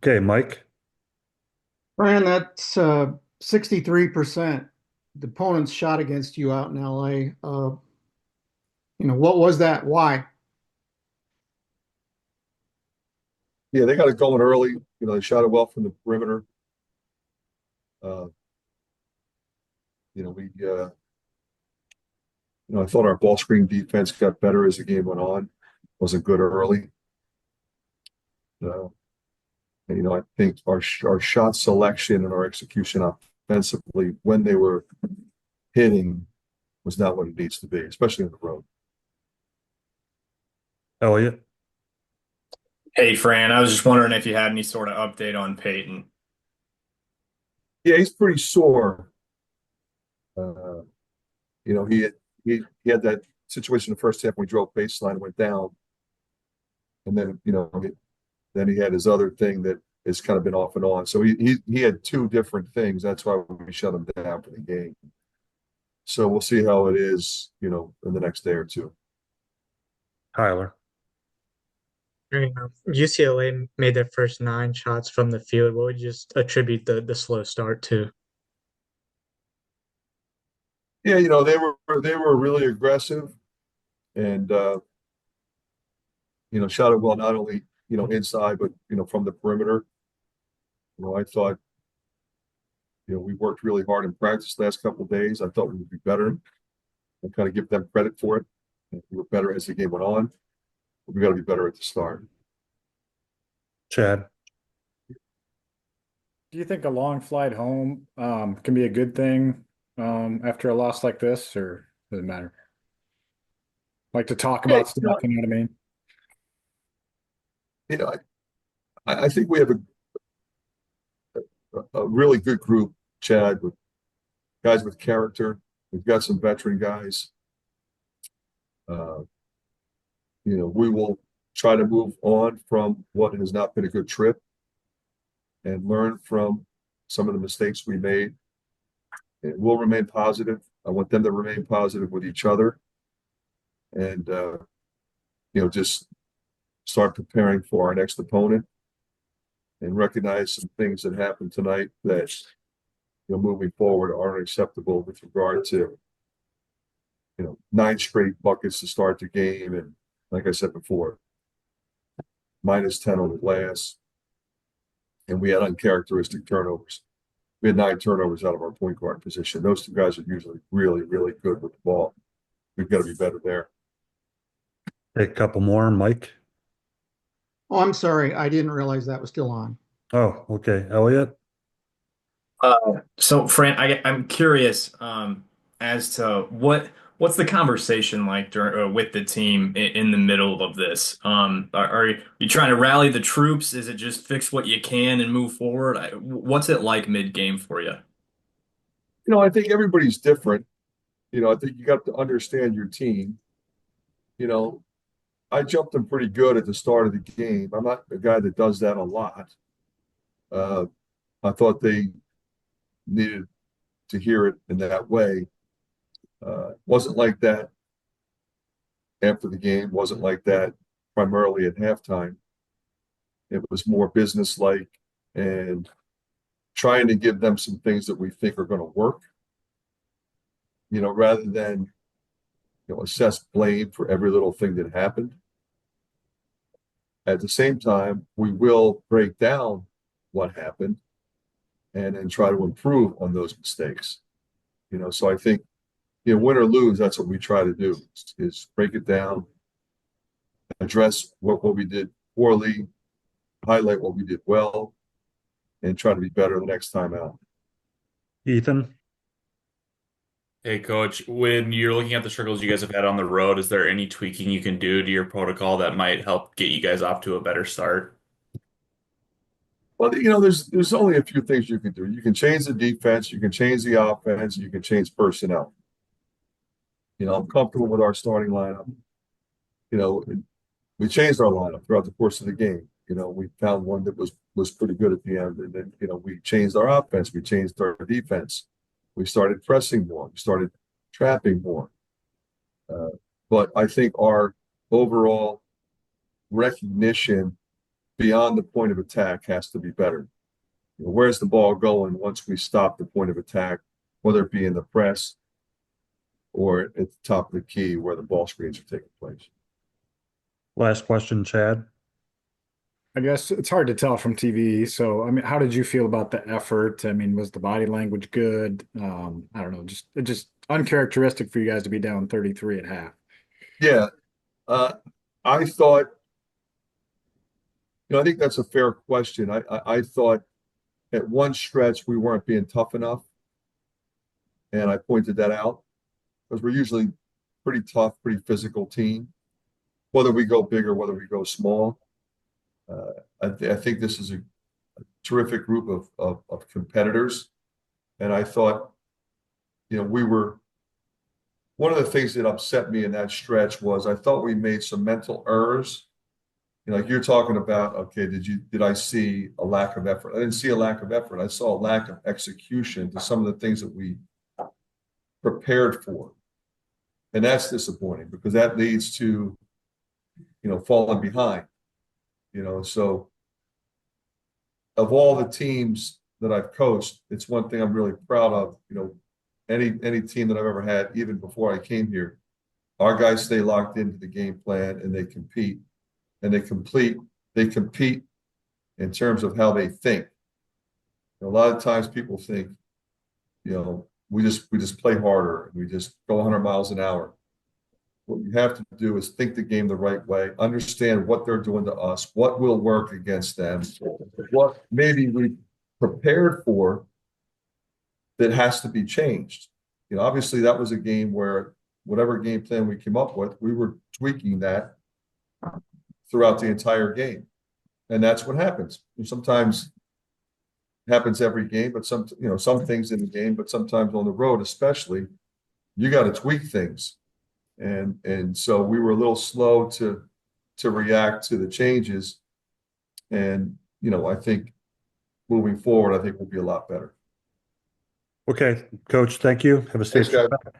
Okay, Mike. Fran, that's 63%. The opponent's shot against you out in LA. What was that? Why? Yeah, they got it going early. They shot it well from the perimeter. Uh, we, I thought our ball screen defense got better as the game went on. Wasn't good early. Uh, I think our shot selection and our execution offensively when they were hitting was not what it needs to be, especially on the road. Elliot. Hey, Fran, I was just wondering if you had any sort of update on Peyton. Yeah, he's pretty sore. Uh, you know, he had, he had that situation in the first half when we drove baseline and went down, and then then he had his other thing that has kind of been off and on. So he had two different things. That's why we shut him down for the game. So we'll see how it is, in the next day or two. Tyler. UCLA made their first 9 shots from the field. What would you just attribute the slow start to? Yeah, they were really aggressive and shot it well not only inside but from the perimeter. I thought we worked really hard in practice the last couple of days. I thought we would be better and kind of give them credit for it. We were better as the game went on. But we got to be better at the start. Chad. Do you think a long flight home can be a good thing after a loss like this, or does it matter? Like to talk Yeah, about stuff, you know what I mean? you know, I think we have a really good group, Chad, with guys with character. We've got some veteran guys. Uh, we will try to move on from what has not been a good trip and learn from some of the mistakes we made. And we'll remain positive. I want them to remain positive with each other and, just start preparing for our next opponent and recognize some things that happened tonight that, moving forward aren't acceptable with regard to, 9 straight buckets to start the game. And like I said before, -10 on the glass. And we had uncharacteristic turnovers. We had 9 turnovers out of our point guard position. Those two guys are usually really, really good with the ball. We've got to be better there. Take a couple more, Mike. Oh, I'm sorry. I didn't realize that was still on. Oh, okay. Elliot. So, Fran, I'm curious as to what's the conversation like with the team in the middle of this? Are you trying to rally the troops? Is it just fix what you can and move forward? What's it like mid-game for you? I think everybody's different. I think you got to understand your team. You know, I jumped them pretty good at the start of the game. I'm not a guy that does that a lot. Uh, I thought they needed to hear it in that way. Wasn't like that after the game. Wasn't like that primarily at halftime. It was more business-like and trying to give them some things that we think are going to work. Rather than assess blame for every little thing that happened. At the same time, we will break down what happened and then try to improve on those mistakes. So I think, win or lose, that's what we try to do is break it down, address what we did poorly, highlight what we did well, and try to be better the next time out. Ethan. Hey, Coach, when you're looking at the struggles you guys have had on the road, is there any tweaking you can do to your protocol that might help get you guys off to a better start? Well, there's only a few things you can do. You can change the defense, you can change the offense, you can change personnel. I'm comfortable with our starting lineup. You know, we changed our lineup throughout the course of the game. We found one that was pretty good at the end, and then we changed our offense, we changed our defense, we started pressing more, we started trapping more. But I think our overall recognition beyond the point of attack has to be better. You know, where's the ball going once we stop the point of attack, whether it be in the press or at the top of the key where the ball screens are taking place. Last question, Chad. I guess it's hard to tell from TV. So, I mean, how did you feel about the effort? I mean, was the body language good? I don't know, just uncharacteristic for you guys to be down 33 at half. Yeah, I thought, I think that's a fair question. I thought at one stretch we weren't being tough enough, and I pointed that out because we're usually pretty tough, pretty physical team, whether we go big or whether we go small. I think this is a terrific group of competitors, and I thought, we were. One of the things that upset me in that stretch was I thought we made some mental errors. Like you're talking about, okay, did I see a lack of effort? I didn't see a lack of effort. I saw a lack of execution to some of the things that we prepared for. And that's disappointing because that leads to, falling behind. So of all the teams that I've coached, it's one thing I'm really proud of. Any team that I've ever had, even before I came here, our guys stay locked into the game plan and they compete and they compete in terms of how they think. A lot of times people think, we just play harder, we just go 100 miles an hour. What you have to do is think the game the right way, understand what they're doing to us, what will work against them, what maybe we prepared for that has to be changed. Obviously that was a game where whatever game plan we came up with, we were tweaking that throughout the entire game. And that's what happens. Sometimes it happens every game, but some things in the game, but sometimes on the road, especially, you got to tweak things. And so we were a little slow to react to the changes. And, I think moving forward, I think we'll be a lot better. Okay, Coach, thank you. Have a safe Thanks, guys. trip back.